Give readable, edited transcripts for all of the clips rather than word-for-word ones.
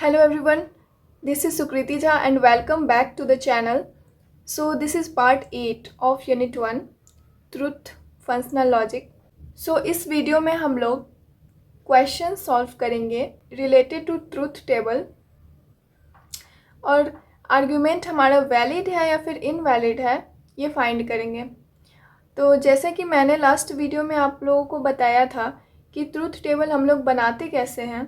Hello everyone, this is Sukriti Jha and welcome back to the channel. So this is part 8 of Unit 1 Truth Functional Logic. So इस video में हम लोग question solve करेंगे related to truth table और argument हमारा valid है या फिर इनवैलिड है ये फाइंड करेंगे। तो जैसे कि मैंने लास्ट वीडियो में आप लोगों को बताया था कि ट्रूथ टेबल हम लोग बनाते कैसे हैं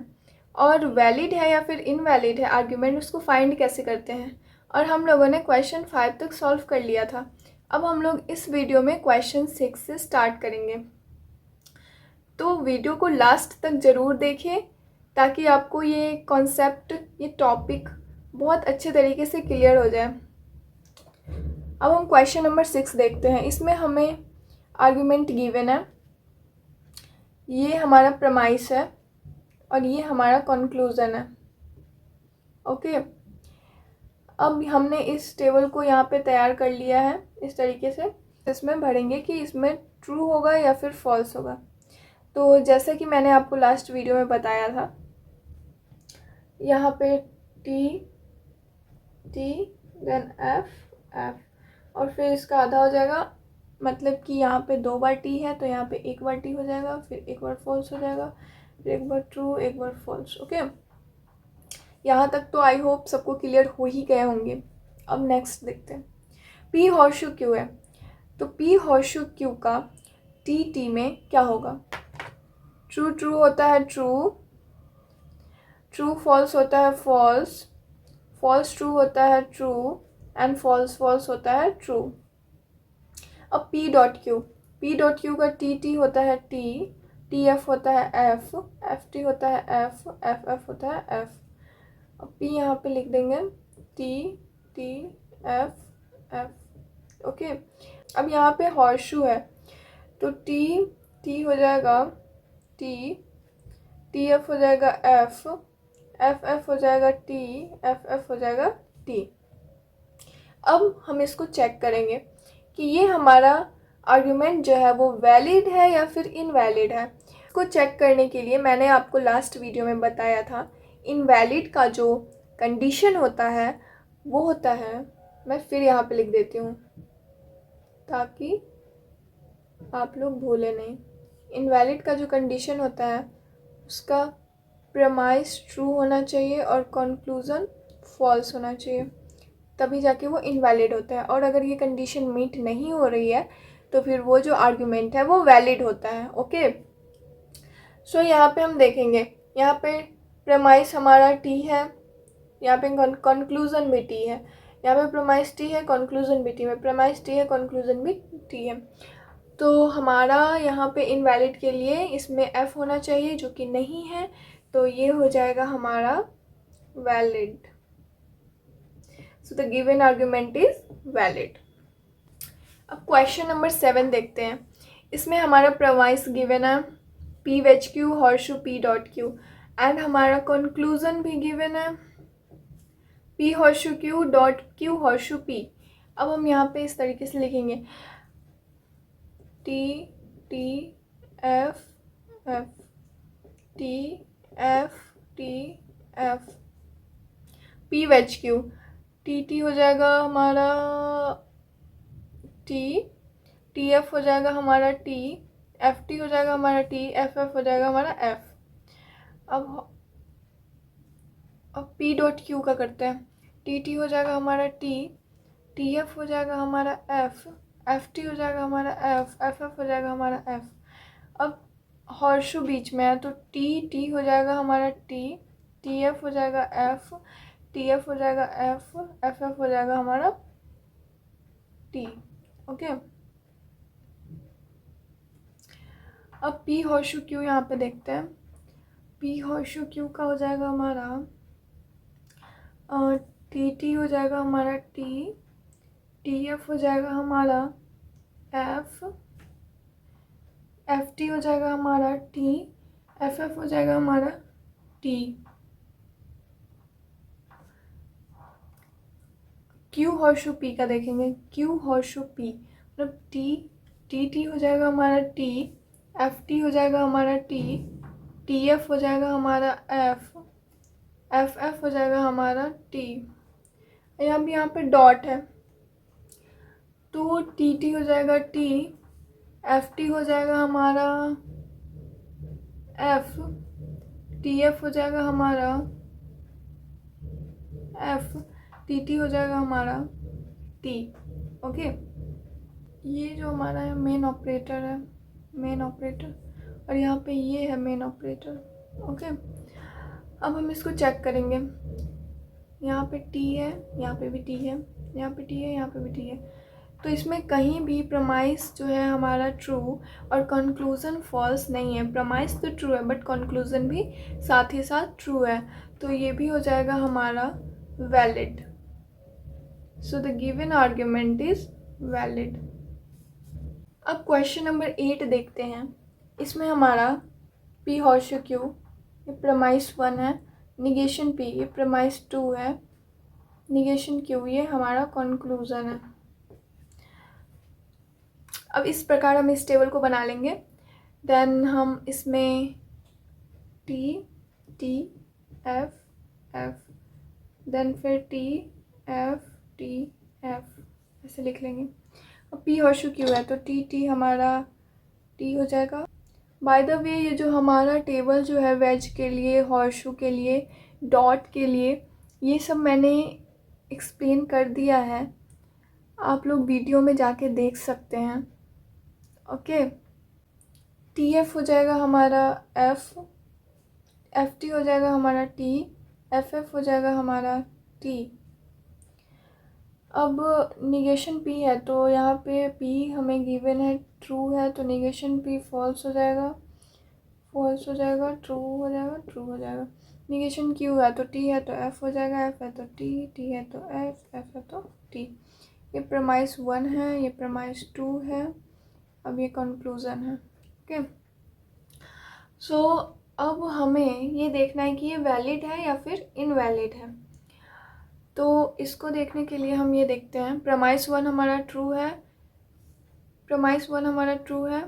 और वैलिड है या फिर इनवैलिड है आर्ग्यूमेंट उसको फाइंड कैसे करते हैं, और हम लोगों ने क्वेश्चन 5 तक सॉल्व कर लिया था। अब हम लोग इस वीडियो में क्वेश्चन 6 से स्टार्ट करेंगे। तो वीडियो को लास्ट तक ज़रूर देखें ताकि आपको ये कॉन्सेप्ट, ये टॉपिक बहुत अच्छे तरीके से क्लियर हो जाए। अब हम क्वेश्चन नंबर 6 देखते हैं। इसमें हमें आर्ग्यूमेंट गिवन है, ये हमारा प्रमाइस है और ये हमारा कंक्लूज़न है। ओके, अब हमने इस टेबल को यहाँ पे तैयार कर लिया है इस तरीके से। इसमें भरेंगे कि इसमें ट्रू होगा या फिर फॉल्स होगा। तो जैसे कि मैंने आपको लास्ट वीडियो में बताया था, यहाँ पे T T then F F और फिर इसका आधा हो जाएगा, मतलब कि यहाँ पे 2 बार टी है तो यहाँ पे 1 बार टी हो जाएगा, फिर 1 बार फॉल्स हो जाएगा, फिर 1 बार ट्रू, 1 बार फॉल्स। ओके, यहाँ तक तो आई होप सबको क्लियर हो ही गए होंगे। अब नेक्स्ट देखते हैं, पी हॉर्शू क्यू है। तो पी हॉर्शू क्यू का टी टी में क्या होगा? ट्रू ट्रू होता है ट्रू, ट्रू फॉल्स होता है फॉल्स, फॉल्स ट्रू होता है ट्रू एंड फॉल्स फॉल्स होता है ट्रू। अब पी डॉट क्यू का टी टी होता है टी, टी एफ होता है एफ, एफ टी होता है एफ, एफ एफ होता है एफ। अब पी यहाँ पे लिख देंगे T T F F. Okay, अब यहाँ पे हॉर्शू है तो टी टी हो जाएगा टी, टी एफ हो जाएगा एफ, एफ एफ हो जाएगा टी, एफ एफ हो जाएगा टी। अब हम इसको चेक करेंगे कि ये हमारा आर्गुमेंट जो है वो वैलिड है या फिर इनवैलिड है। इसको चेक करने के लिए मैंने आपको लास्ट वीडियो में बताया था, इनवैलिड का जो कंडीशन होता है वो होता है, मैं फिर यहाँ पे लिख देती हूँ ताकि आप लोग भूले नहीं। इनवैलिड का जो कंडीशन होता है उसका प्रेमाइस ट्रू होना चाहिए और कंक्लूज़न फॉल्स होना चाहिए, तभी जाके वो इनवैलिड होता है। और अगर ये कंडीशन मीट नहीं हो रही है तो फिर वो जो आर्गुमेंट है वो वैलिड होता है। ओके, सो यहाँ पे हम देखेंगे, यहाँ पे प्रेमाइस हमारा टी है, यहाँ पे कंक्लूज़न भी टी है, यहाँ पे प्रेमाइस टी है, कंक्लूज़न भी टी है, प्रेमाइस टी है, कंक्लूज़न भी टी है। तो हमारा यहाँ पे इनवैलिड के लिए इसमें एफ होना चाहिए जो कि नहीं है, तो ये हो जाएगा हमारा valid. So the given argument is valid. अब क्वेश्चन नंबर 7 देखते हैं। इसमें हमारा प्रमाइस गिवन है P vetch Q horseshoe P dot Q and हमारा कंक्लूज़न भी गिवन है P horseshoe Q dot Q horseshoe P. अब हम यहाँ पे इस तरीके से लिखेंगे T T F F T F T F P vetch Q, T T हो जाएगा हमारा टी, टी एफ हो जाएगा हमारा टी, एफ टी हो जाएगा हमारा टी, एफ एफ हो जाएगा हमारा एफ। अब पी डॉट क्यू का करते हैं, टी टी हो जाएगा हमारा टी, टी एफ हो जाएगा हमारा एफ, एफ टी हो जाएगा हमारा एफ, एफ एफ हो जाएगा हमारा एफ। अब हॉर्शू बीच में है तो टी टी हो जाएगा हमारा टी, टी एफ हो जाएगा एफ, टी एफ हो जाएगा एफ, एफ एफ हो जाएगा हमारा टी। ओके, अब पी हॉर्शू क्यू यहाँ पे देखते हैं। पी हॉर्शू क्यू का हो जाएगा हमारा टी टी हो जाएगा हमारा टी, टी एफ हो जाएगा हमारा एफ, एफ टी हो जाएगा हमारा टी, एफ एफ हो जाएगा हमारा टी। क्यू हॉर्शू पी का देखेंगे, क्यू हॉर्शू पी मतलब टी टी टी हो जाएगा हमारा टी, एफ टी हो जाएगा हमारा टी, टी एफ हो जाएगा हमारा एफ, एफ एफ हो जाएगा हमारा टी, यहाँ पे डॉट है तो टी टी हो जाएगा टी, एफ टी हो जाएगा हमारा एफ, टी एफ हो जाएगा हमारा एफ, टी टी हो जाएगा हमारा टी। ओके, ये जो हमारा है मेन ऑपरेटर है, मेन ऑपरेटर, और यहाँ पे ये है मेन ऑपरेटर। ओके, अब हम इसको चेक करेंगे। यहाँ पे टी है, यहाँ पे भी टी है, यहाँ पे टी है, यहाँ पे भी टी है, तो इसमें कहीं भी प्रमाइस जो है हमारा ट्रू और कंक्लूज़न फॉल्स नहीं है। प्रमाइस तो ट्रू है बट कंक्लूज़न भी साथ ही साथ ट्रू है, तो ये भी हो जाएगा हमारा valid. So the given argument is valid. अब क्वेश्चन नंबर 8 देखते हैं। इसमें हमारा पी हॉर्शू क्यू ये प्रमाइस 1 है, निगेशन पी ये प्रमाइस 2 है, निगेशन क्यू ये हमारा कंक्लूज़न है। अब इस प्रकार हम इस टेबल को बना लेंगे। देन हम इसमें T T F F, then फिर टी एफ ऐसे लिख लेंगे। अब पी हॉर्शू क्यू है तो टी टी हमारा टी हो जाएगा। बाय द वे ये जो हमारा टेबल जो है वेज के लिए, हॉर्शू के लिए, डॉट के लिए, ये सब मैंने एक्सप्लेन कर दिया है, आप लोग वीडियो में जाके देख सकते हैं। ओके, टी एफ हो जाएगा हमारा एफ, एफ टी हो जाएगा हमारा टी, एफ एफ हो जाएगा हमारा टी। अब निगेशन पी है तो यहाँ पे पी हमें गिवन है ट्रू है, तो निगेशन पी फॉल्स हो जाएगा, फॉल्स हो जाएगा, ट्रू हो जाएगा, ट्रू हो जाएगा। निगेशन क्यू है तो टी है तो एफ हो जाएगा, एफ है तो टी, टी है तो एफ है तो टी। ये प्रमाइस 1 है, ये प्रमाइस 2 है, अब ये कंक्लूज़न है। ओके, सो अब हमें ये देखना है कि ये वैलिड है या फिर इनवैलिड है। तो इसको देखने के लिए हम ये देखते हैं, प्रमाइस 1 हमारा ट्रू है, प्रमाइस 1 हमारा ट्रू है,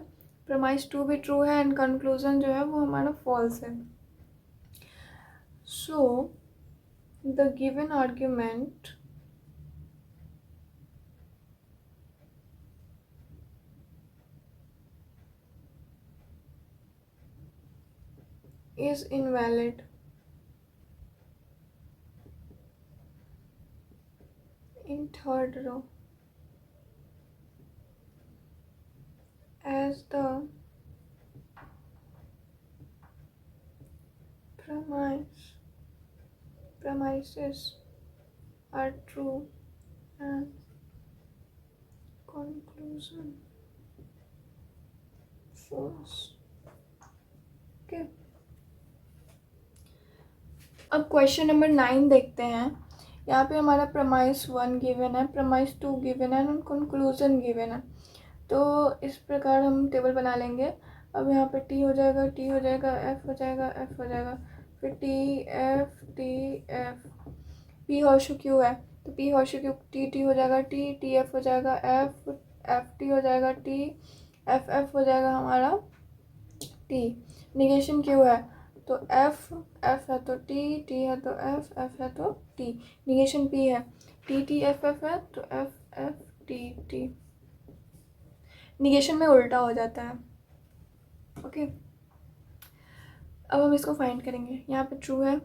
प्रमाइस 2 भी ट्रू है, एंड कंक्लूज़न जो है वो हमारा फॉल्स है। So the given argument is invalid. In third row, as the premises are true and conclusion false. Okay. अब क्वेश्चन नंबर 9 देखते हैं। यहाँ पे हमारा प्रमाइस 1 गिवन है, प्रमाइस 2 गिवन है और कंक्लूज़न गिवन है। तो इस प्रकार हम टेबल बना लेंगे। अब यहाँ पे टी हो जाएगा, टी हो जाएगा, एफ हो जाएगा, एफ हो जाएगा, फिर T F. P horseshoe Q है तो पी हॉर्शू क्यू टी हो जाएगा, टी एफ हो जाएगा, एफ टी हो जाएगा, टी एफ हो जाएगा हमारा टी। निगेशन क्यू है तो एफ है तो टी है तो एफ है तो टी। निगेशन पी है टी एफ है तो एफ टी। निगेशन में उल्टा हो जाता है। ओके, अब हम इसको फाइंड करेंगे। यहाँ पे ट्रू है,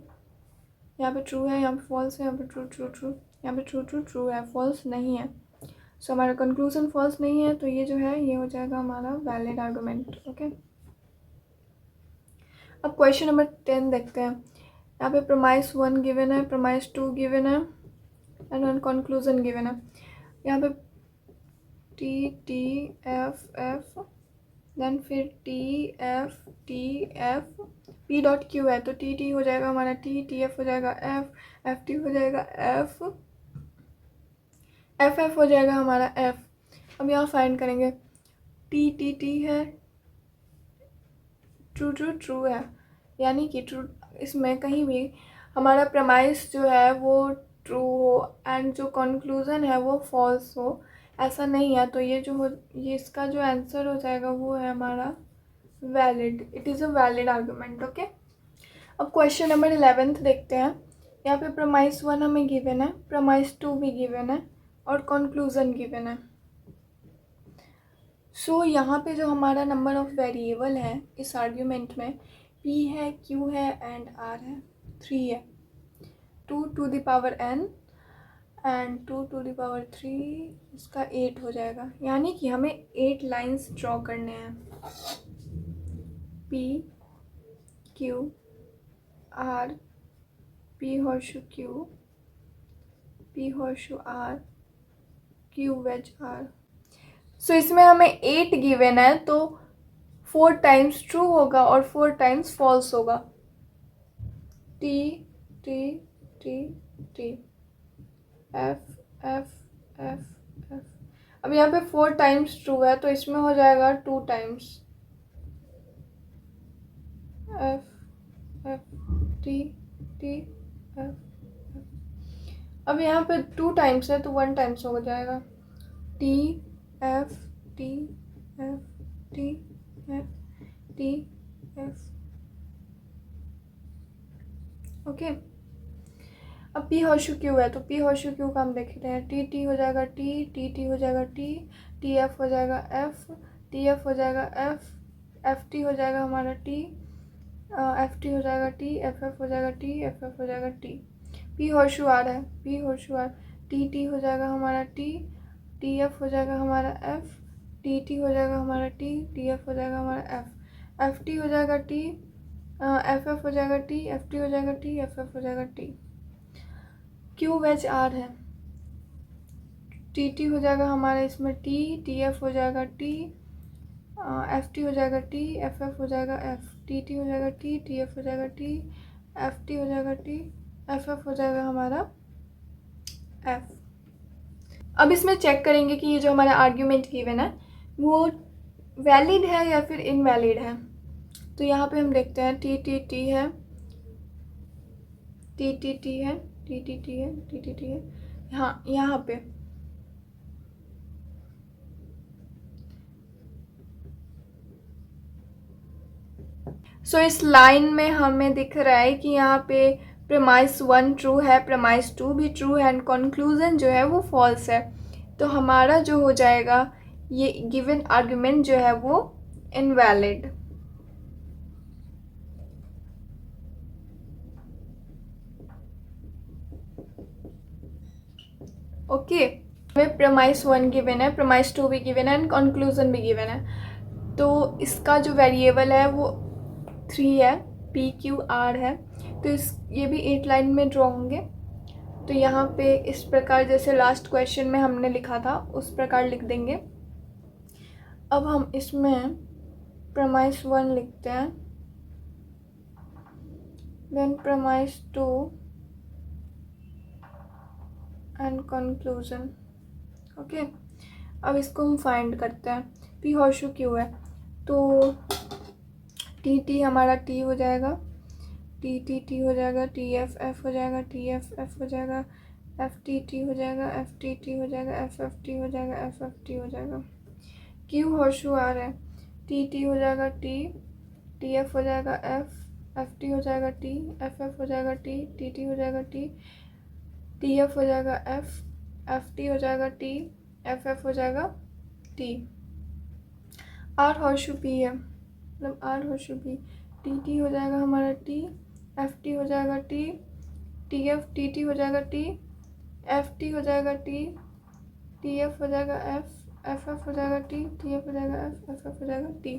यहाँ पे ट्रू है, यहाँ पे फॉल्स है, यहाँ पे ट्रू ट्रू ट्रू, यहाँ पे ट्रू ट्रू ट्रू है, फॉल्स नहीं है। सो हमारा कंक्लूजन फॉल्स नहीं है, तो ये जो है ये हो जाएगा हमारा वैलिड आर्गुमेंट। ओके, अब क्वेश्चन नंबर 10 देखते हैं। यहाँ पे प्रमाइस 1 गिवन है, प्रमाइस 2 गिवन है एंड कंक्लूजन गिवन है। यहाँ पे टी एफ देन फिर T F P dot Q है तो टी हो जाएगा हमारा टी एफ हो जाएगा एफ टी हो जाएगा एफ हो जाएगा हमारा एफ। अब यहाँ फाइंड करेंगे, टी है, ट्रू है, यानी कि ट्रू, इसमें कहीं भी हमारा प्रमाइस जो है वो ट्रू हो एंड जो कंक्लूज़न है वो फॉल्स हो, ऐसा नहीं है। तो ये जो हो, ये इसका जो आंसर हो जाएगा वो है हमारा valid. It is a valid argument. Okay, अब क्वेश्चन नंबर 11 देखते हैं। यहाँ पे प्रमाइस 1 हमें गिवन है, प्रमाइस 2 भी गिवन है और कंक्लूजन गिवन है। सो यहाँ पे जो हमारा नंबर ऑफ वेरिएबल है इस आर्ग्यूमेंट में p है, q है एंड r है, 3 है। 2 to the power n and 2 to the power 3 इसका 8 हो जाएगा। यानी कि हमें 8 लाइंस ड्रॉ करने हैं। p q r p horseshoe q p horseshoe r q wedge r। So इसमें हमें 8 गिवन है तो 4 टाइम्स ट्रू होगा और 4 टाइम्स फॉल्स होगा। t t t t f f f f। अब यहाँ पे 4 टाइम्स ट्रू है तो इसमें हो जाएगा 2 times f f t t f f। अब यहाँ पे 2 टाइम्स है तो 1 टाइम्स हो जाएगा t f t f t f t f। Okay, अब p होर्शु q है तो p होर्शु q का हम देखते हैं। t t हो जाएगा t t t हो जाएगा t t f हो जाएगा f t f हो जाएगा f f t हो जाएगा हमारा t f t हो जाएगा t f f हो जाएगा t f f हो जाएगा t। p होर्शु r है, p horseshoe r t t हो जाएगा हमारा t t f हो जाएगा हमारा f t t हो जाएगा हमारा t t f हो जाएगा हमारा f f t हो जाएगा t f f हो जाएगा t f t हो जाएगा t f f हो जाएगा t। q वेज r है, टी टी हो जाएगा हमारा इसमें टी टी एफ हो जाएगा टी एफ टी हो जाएगा टी एफ एफ हो जाएगा एफ टी टी हो जाएगा टी टी एफ हो जाएगा टी एफ टी हो जाएगा टी एफ एफ हो जाएगा हमारा एफ। अब इसमें चेक करेंगे कि ये जो हमारा आर्ग्यूमेंट गिवन है वो वैलिड है या फिर इनवैलिड है। तो यहाँ पे हम देखते हैं टी टी टी है, टी टी टी है, टी टी टी है, टी टी टी है। यहाँ पे सो इस लाइन में हमें दिख रहा है कि यहाँ पे प्रेमाइस 1 ट्रू है, प्रेमाइस 2 भी ट्रू है एंड कंक्लूजन जो है वो फॉल्स है। तो हमारा जो हो जाएगा ये गिवन आर्गुमेंट जो है वो इनवैलिड। ओके, हमें प्रेमाइस 1 गिवन है, प्रेमाइस 2 भी गिवन है एंड कंक्लूजन भी गिवन है। तो इसका जो वेरिएबल है वो 3 है, पी क्यू आर है। तो ये भी 8 लाइन में ड्रॉ होंगे। तो यहाँ पे इस प्रकार जैसे लास्ट क्वेश्चन में हमने लिखा था उस प्रकार लिख देंगे। अब हम इसमें प्रेमाइस 1 लिखते हैं, then premise 2 and conclusion. Okay, अब इसको हम फाइंड करते हैं। पी होर्शु क्यू है तो टी टी हमारा टी हो जाएगा, टी टी टी हो जाएगा, टी एफ एफ हो जाएगा, टी एफ एफ हो जाएगा, एफ टी हो जाएगा, एफ टी हो जाएगा, एफ टी हो जाएगा, एफ टी हो जाएगा। क्यू होर्शु आर है, टी हो जाएगा टी एफ हो जाएगा, एफ टी हो जाएगा, टी एफ हो जाएगा, टी हो जाएगा, टी एफ हो जाएगा, एफ टी हो जाएगा, टी एफ हो जाएगा, टी। आर होर्शु पी है, मतलब आर होर्शु पी, टी हो जाएगा हमारा टी एफ टी हो जाएगा, टी एफ टी हो जाएगा, टी एफ टी हो जाएगा, टी एफ हो जाएगा, एफ हो जाएगा, टी एफ हो जाएगा, एफ हो जाएगा, टी।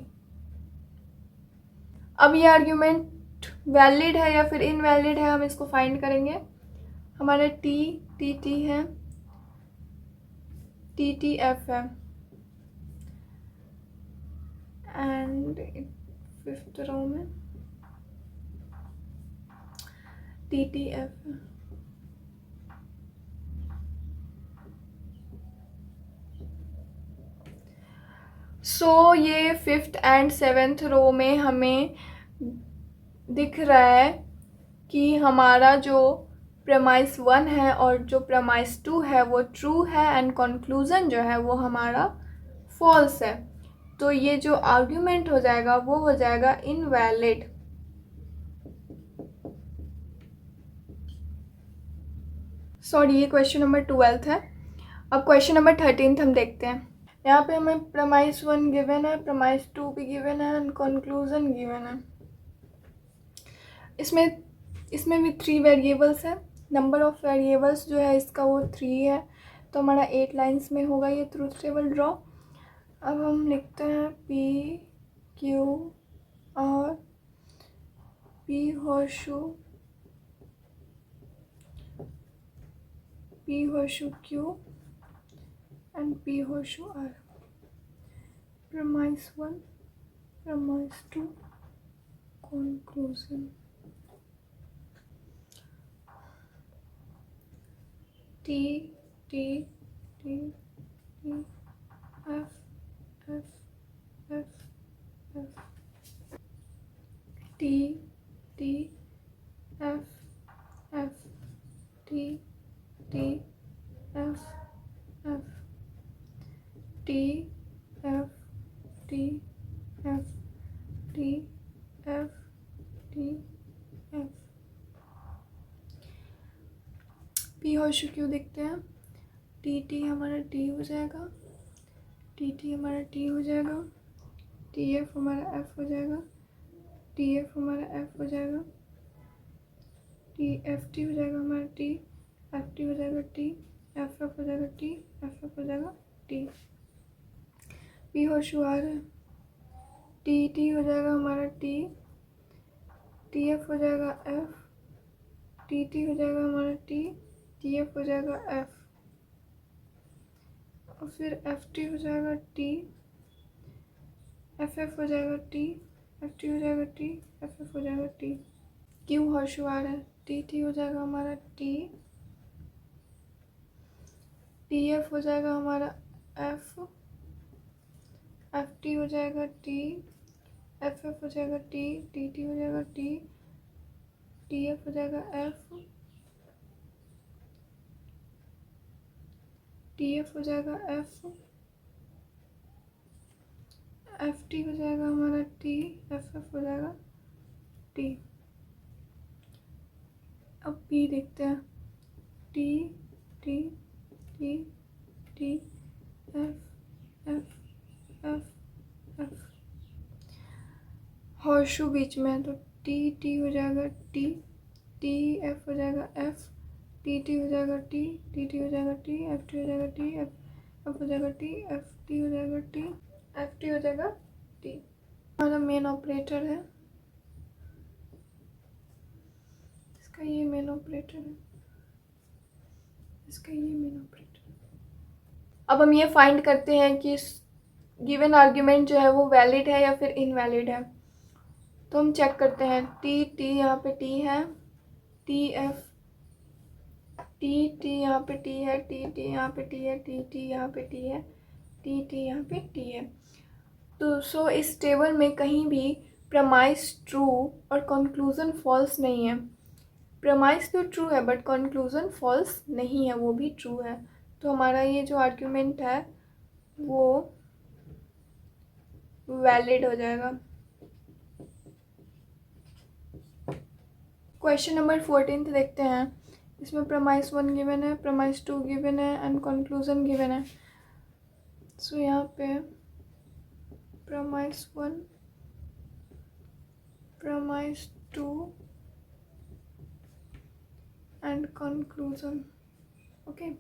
अब ये आर्ग्यूमेंट वैलिड है या फिर इनवैलिड है हम इसको फाइंड करेंगे। हमारे टी है, टी एफ है एंड 5th रो में टी एफ है। सो ये 5th एंड 7th रो में हमें दिख रहा है कि हमारा जो प्रेमाइस 1 है और जो प्रेमाइस 2 है वो ट्रू है एंड कंक्लूजन जो है वो हमारा फॉल्स है। तो ये जो आर्ग्यूमेंट हो जाएगा वो हो जाएगा इनवैलिड। सॉरी, ये क्वेश्चन नंबर 12 है। अब क्वेश्चन नंबर 13 हम देखते हैं। यहाँ पे हमें प्रमाइस 1 गिवन है, प्रमाइस 2 भी गिवन है एंड कंक्लूजन गिवन है। इसमें भी 3 वेरिएबल्स है। नंबर ऑफ वेरिएबल्स जो है इसका वो 3 है, तो हमारा 8 लाइन्स में होगा ये ट्रूथ टेबल ड्रॉ। अब हम लिखते हैं P Q R, P होशु Q and P होशु R। premise 1, premise 2, conclusion। T T T T F F F F T T F F T T F F T F T F T F T F। P होशु क्यों देखते हैं। T T हमारा T हो जाएगा, T T हमारा T हो जाएगा, T F हमारा एफ हो जाएगा, टी एफ हमारा एफ हो जाएगा, टी एफ टी हो जाएगा हमारा टी, एफ टी हो जाएगा टी, एफ एफ हो जाएगा टी, एफ एफ हो जाएगा टी। पी होशु आर है, टी टी हो जाएगा हमारा टी, टी एफ हो जाएगा एफ, टी टी हो जाएगा हमारा टी, टी एफ हो जाएगा एफ, और फिर एफ टी हो जाएगा टी, एफ एफ हो जाएगा टी, एफ टी हो जाएगा टी, एफ एफ हो जाएगा टी। क्यू होशु आर है, टी टी हो जाएगा हमारा टी, टी एफ हो जाएगा हमारा एफ, एफ टी हो जाएगा टी, एफ एफ हो जाएगा टी, टी टी हो जाएगा टी, टी एफ हो जाएगा एफ, टी एफ हो जाएगा एफ, एफ टी हो जाएगा हमारा टी, एफ एफ हो जाएगा टी। अब पी देखते हैं, T T T T F F F F. Horseshoe बीच में है तो टी टी हो जाएगा टी, टी एफ हो जाएगा एफ, टी टी हो जाएगा टी, टी टी हो जाएगा टी, एफ टी हो जाएगा टी, एफ एफ हो जाएगा टी, एफ टी हो जाएगा टी, एफ टी हो जाएगा टी। हमारा मेन ऑपरेटर है, इसका ये मेन ऑपरेटर है, इसका ये मेन ऑपरेटर। अब हम ये फाइंड करते हैं कि गिवन आर्ग्यूमेंट जो है वो वैलिड है या फिर इनवैलिड है। तो हम चेक करते हैं, टी टी यहाँ पे टी है, टी एफ टी टी यहाँ पे टी है, टी टी यहाँ पे टी है, टी टी यहाँ पे टी है, टी टी यहाँ पे टी है। तो सो इस टेबल में कहीं भी प्रमाइस ट्रू और कंक्लूजन फॉल्स नहीं है। प्रमाइस तो ट्रू है बट कंक्लूजन फॉल्स नहीं है, वो भी ट्रू है। तो हमारा ये जो आर्ग्यूमेंट है वो वैलिड हो जाएगा। क्वेश्चन नंबर 14 देखते हैं। इसमें प्रमाइस 1 गिवन है, प्रमाइस 2 गिवन है एंड कंक्लूजन गिवन है। सो यहाँ पे premise 1, premise 2 and conclusion. Okay,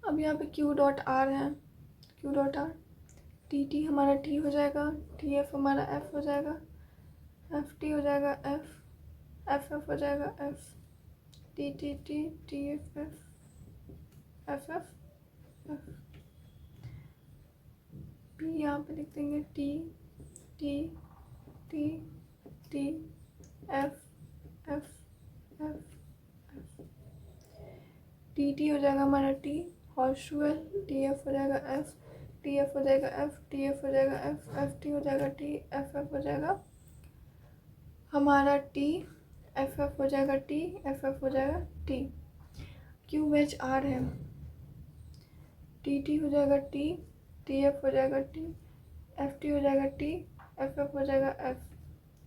अब यहाँ पे क्यू डॉट आर है, Q dot R, T T हमारा टी हो जाएगा, टी एफ हमारा एफ हो जाएगा, एफ टी हो जाएगा एफ, एफ एफ हो जाएगा F, T T T, T F F, F F F. P यहाँ पे लिख देंगे T T T T F F F F. T T हो जाएगा हमारा टी, होशु है, टी एफ हो जाएगा एफ, टी एफ हो जाएगा एफ, टी एफ हो जाएगा एफ, एफ टी हो जाएगा टी, एफ एफ हो जाएगा हमारा टी, एफ एफ हो जाएगा टी, एफ एफ हो जाएगा टी। क्यू वेज आर है, टी टी हो जाएगा टी, टी एफ हो जाएगा टी, एफ टी हो जाएगा टी, एफ एफ हो जाएगा एफ,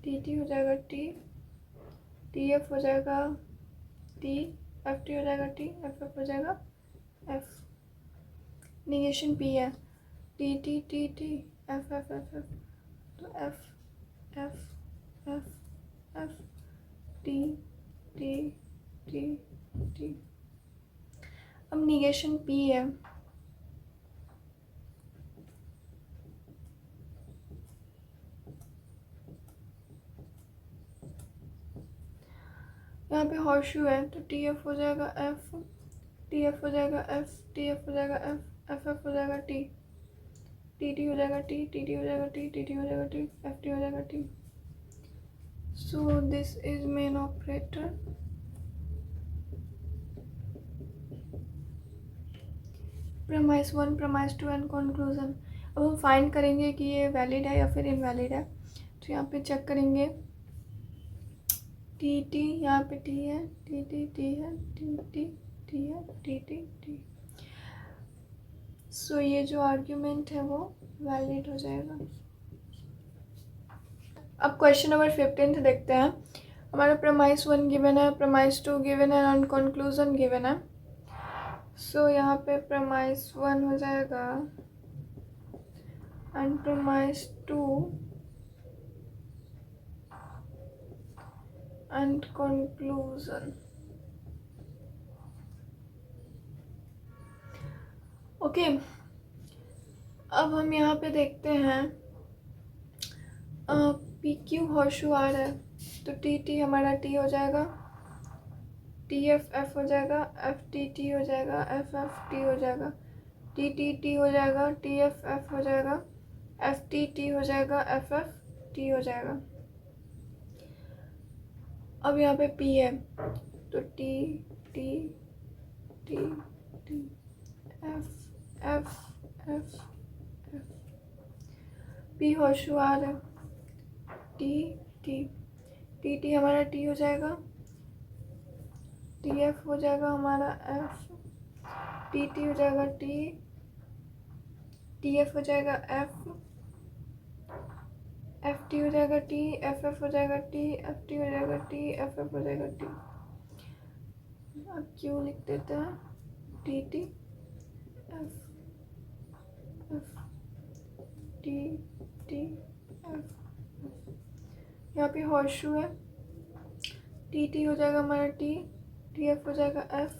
टी टी हो जाएगा टी, टी एफ हो जाएगा टी, एफ टी हो जाएगा टी, एफ एफ हो जाएगा एफ। निगेशन पी है, T T T T, F F F F, तो F F F F, T T T T. अब निगेशन पी है, यहाँ पे हॉर्शू है तो टी एफ हो जाएगा एफ, टी एफ हो जाएगा एफ, टी एफ हो जाएगा एफ, एफ एफ हो जाएगा टी, टी टी हो जाएगा टी, टी टी हो जाएगा टी, टी टी हो जाएगा टी, एफ टी हो जाएगा T. So this is main operator. Premise 1, premise 2 and conclusion. अब हम फाइंड करेंगे कि ये वैलिड है या फिर इनवैलिड है। तो यहाँ पे चेक करेंगे, टी टी, यहाँ पे टी है, टी टी टी है, टी टी टी है, टी टी टी। सो ये जो आर्ग्यूमेंट है वो वैलिड हो जाएगा। अब क्वेश्चन नंबर 15 देखते हैं। हमारा प्रेमाइस 1 गिवन है, प्रेमाइस 2 गिवन है एंड कंक्लूजन गिवन है। सो यहाँ पे प्रेमाइस 1 हो जाएगा and premise 2 and conclusion. Okay, अब हम यहाँ पे देखते हैं पी क्यू हॉर्शू आ रहा है तो टी टी हमारा टी हो जाएगा, टी एफ एफ हो जाएगा, एफ टी टी हो जाएगा, एफ एफ टी हो जाएगा, टी टी टी हो जाएगा, टी एफ एफ हो जाएगा, एफ टी टी हो जाएगा, एफ एफ टी हो जाएगा। अब यहाँ पे पी है तो T T T T, F F F F, p horseshoe आ रहा है, टी टी टी टी हमारा टी हो जाएगा, टी एफ हो जाएगा हमारा एफ, टी टी हो जाएगा टी, टी एफ हो जाएगा एफ, एफ टी हो जाएगा टी, एफ एफ हो जाएगा टी, एफ टी हो जाएगा टी, एफ एफ हो जाएगा टी। अब क्यों लिख देते हैं, T T F F, T T F. यहाँ पे हॉर्शू है, टी टी हो जाएगा हमारा टी, टी एफ हो जाएगा एफ,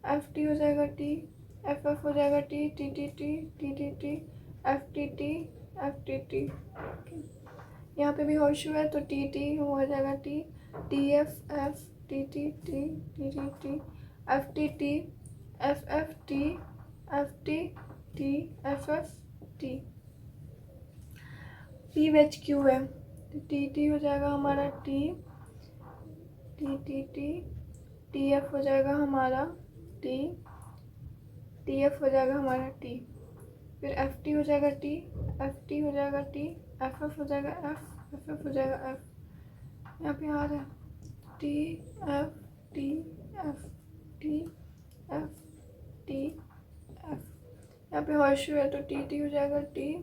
एफ टी हो जाएगा टी, एफ एफ हो जाएगा T, T T T, T T T, F T T, F T T. यहाँ पे भी हॉर्शू है तो टी टी हो जाएगा T, T F F, T T T, T T T, F T T, F F T, F T T, F F T. P vetch Q है तो T T हो जाएगा हमारा T, T T T, T F हो जाएगा हमारा T, T F हो जाएगा हमारा टी, फिर एफ टी हो जाएगा टी, एफ टी हो जाएगा टी, एफ एफ हो जाएगा एफ, एफ एफ हो जाएगा एफ। यहाँ पे आ रहा है T F T, F T, F T, F. यहाँ पे हॉर्शू है तो टी टी हो जाएगा T,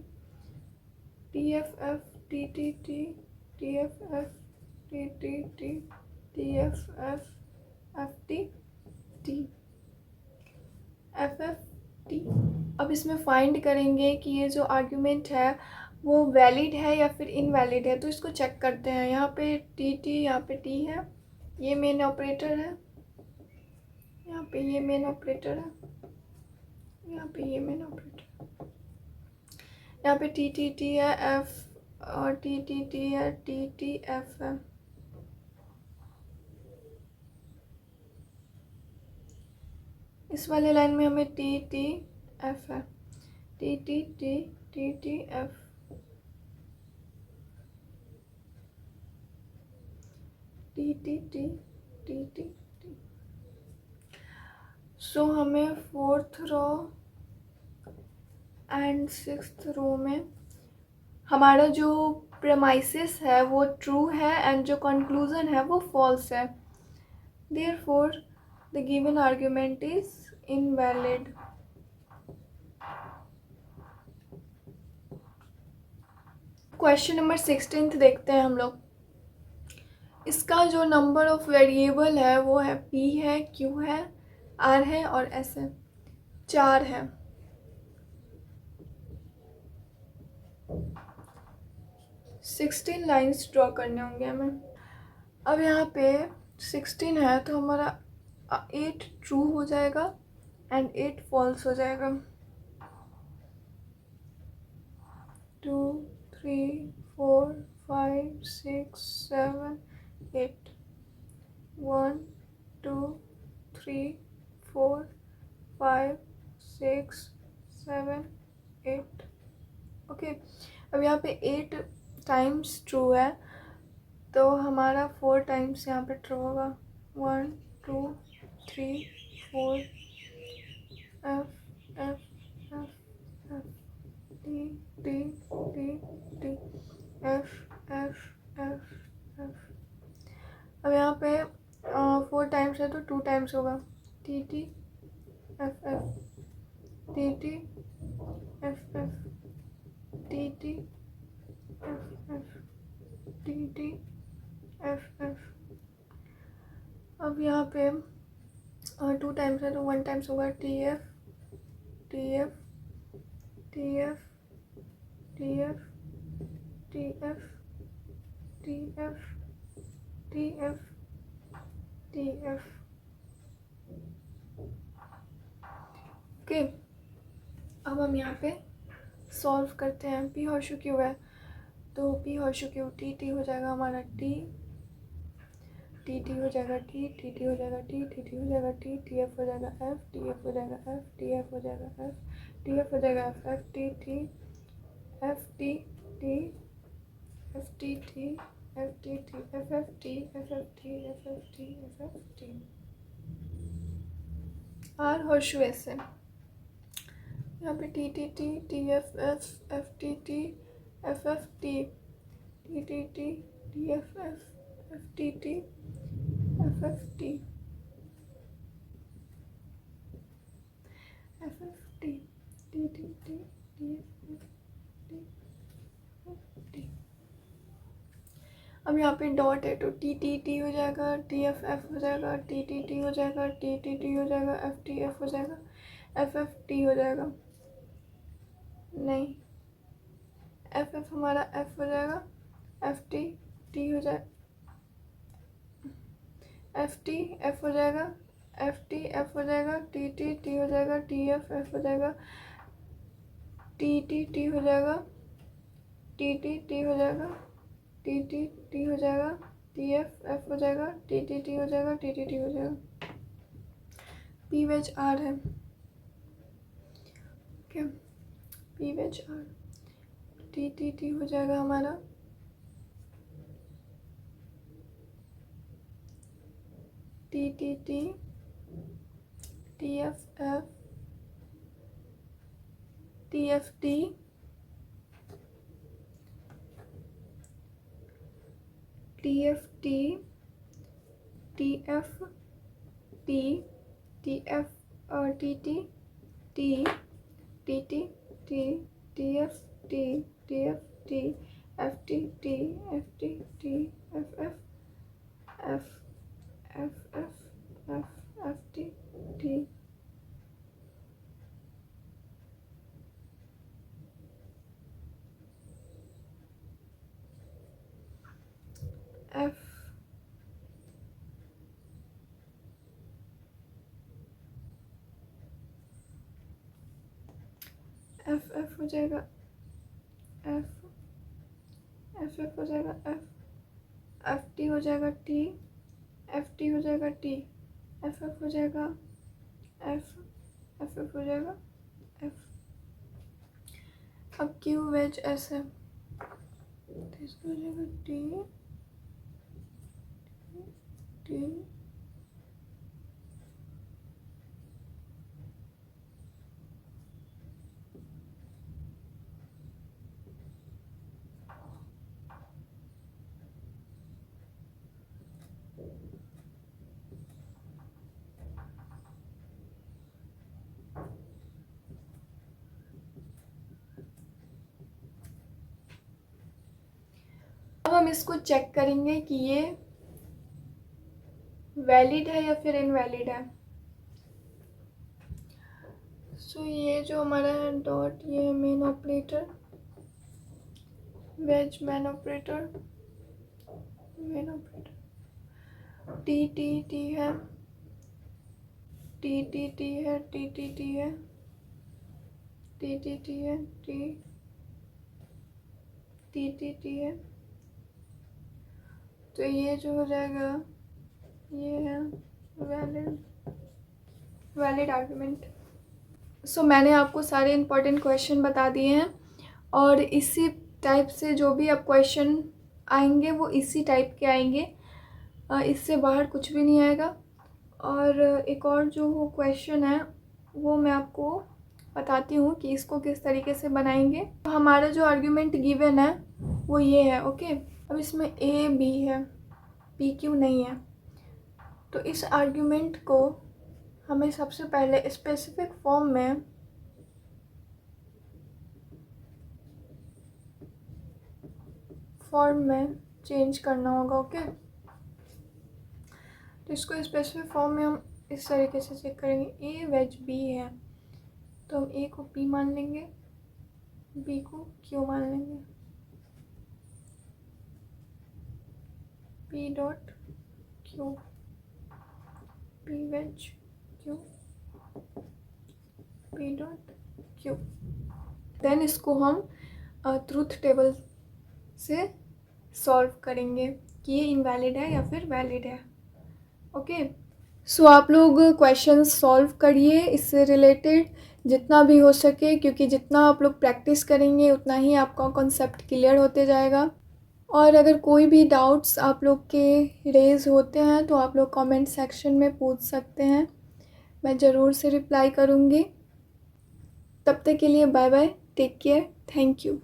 T F F, T T T, T F F, T T T, T F F, F T T, F F T. अब इसमें find करेंगे कि ये जो आर्ग्यूमेंट है वो वैलिड है या फिर इनवैलिड है। तो इसको चेक करते हैं। यहाँ पे टी टी, यहाँ पे टी है, ये मेन ऑपरेटर है, यहाँ पे ये मेन ऑपरेटर है, यहाँ पे ये मेन ऑपरेटर, यहाँ पे टी टी टी है एफ और टी टी टी है, टी टी एफ है। इस वाले लाइन में हमें टी टी एफ है, T T T, T T F, T T T, T T T. So हमें fourth row and sixth row में हमारा जो प्रेमाइसिस है वो ट्रू है एंड जो कंक्लूजन है वो फॉल्स है। Therefore the given argument is invalid. Question number 16 देखते हैं हम लोग। इसका जो नंबर ऑफ वेरिएबल है वो है p है, q है, r है और s है, 4 है। 16 लाइंस ड्रॉ करने होंगे हमें। अब यहाँ पे 16 है तो हमारा 8 ट्रू हो जाएगा एंड 8 फॉल्स हो जाएगा। 2 3 4 5 6 7 8 1 2 3 4 5 6 7 8। ओके, अब यहाँ पे 8 टाइम्स ट्रू है तो हमारा 4 टाइम्स यहाँ पे ट्रू होगा। 1 2 3 4 F F F F T T T T F F F F. अब यहाँ पे 4 टाइम्स है तो 2 टाइम्स होगा। T T F F T T F F T T F F T T F F. अब यहाँ पे 2 टाइम्स है तो 1 टाइम्स होगा। T F T F T F T F T F T F T F T F. Okay, अब हम यहाँ पे सॉल्व करते हैं। पी हॉर्शू क्यू है तो P horseshoe Q T T हो जाएगा हमारा टी टी टी हो जाएगा टी टी टी हो जाएगा टी टी टी हो जाएगा टी टी एफ हो जाएगा एफ टी एफ हो जाएगा एफ टी एफ हो जाएगा एफ टी एफ हो जाएगा F F T T F T T F T T F T T F F T F F T F F T F F T. R horseshoe ऐसे यहाँ पे T T T T F F F T T F F T T T T T F F F T T F F T F F T T T T T F F T F T. अब यहाँ पे dot है तो T T T हो जाएगा, T F F हो जाएगा, T T T हो जाएगा, टी टी टी हो जाएगा, एफ टी एफ हो जाएगा, एफ एफ टी हो जाएगा। नहीं, एफ एफ हमारा एफ हो जाएगा, एफ टी टी हो जाए, एफ टी एफ हो जाएगा, एफ टी एफ हो जाएगा, टी टी टी हो जाएगा, टी एफ एफ हो जाएगा, टी टी टी हो जाएगा, टी टी टी हो जाएगा, टी टी टी हो जाएगा, टी एफ एफ हो जाएगा, टी टी टी हो जाएगा, टी टी टी हो जाएगा। पी वेज आर है। Okay, P ways are T T T हो जाएगा हमारा T T T T F F T F T T F T T F T T F T T T T T T T F T T F T F T T F T T F F F F F F F T T F F F हो जाएगा, F F F हो जाएगा, F F T हो जाएगा, T F T हो जाएगा, T F F हो जाएगा, एफ एफ एफ हो जाएगा, एफ। अब क्यू वेज ऐसे तो इसका हो जाएगा टी टी अब हम इसको चेक करेंगे कि ये वैलिड है या फिर इनवैलिड है। सो ये जो हमारा है डॉट, ये है main operator, wedge main operator, T T T है, टी टी टी है, टी टी टी है, टी टी टी है, टी टी टी टी है। तो ये जो हो जाएगा ये है वैलिड आर्गुमेंट। सो मैंने आपको सारे इम्पोर्टेंट क्वेश्चन बता दिए हैं और इसी टाइप से जो भी अब क्वेश्चन आएंगे वो इसी टाइप के आएंगे, इससे बाहर कुछ भी नहीं आएगा। और एक और जो वो क्वेश्चन है वो मैं आपको बताती हूँ कि इसको किस तरीके से बनाएंगे। तो हमारा जो आर्ग्यूमेंट गिवन है वो ये है, ओके। अब इसमें ए बी है, पी क्यू नहीं है। तो इस आर्ग्यूमेंट को हमें सबसे पहले स्पेसिफिक फॉर्म में चेंज करना होगा, ओके। तो इसको स्पेसिफिक फॉर्म में हम इस तरीके से चेक करेंगे, ए वेज बी है तो हम ए को पी मान लेंगे, बी को क्यू मान लेंगे, P dot Q, P wedge Q, P dot Q. Then इसको हम ट्रूथ टेबल से सॉल्व करेंगे कि ये इनवैलिड है या फिर वैलिड है, ओके। सो आप लोग क्वेश्चंस सॉल्व करिए इससे रिलेटेड जितना भी हो सके, क्योंकि जितना आप लोग प्रैक्टिस करेंगे उतना ही आपका कॉन्सेप्ट क्लियर होते जाएगा। और अगर कोई भी डाउट्स आप लोग के रेज़ होते हैं तो आप लोग कमेंट सेक्शन में पूछ सकते हैं, मैं ज़रूर से रिप्लाई करूँगी। तब तक के लिए bye bye, take care, thank you.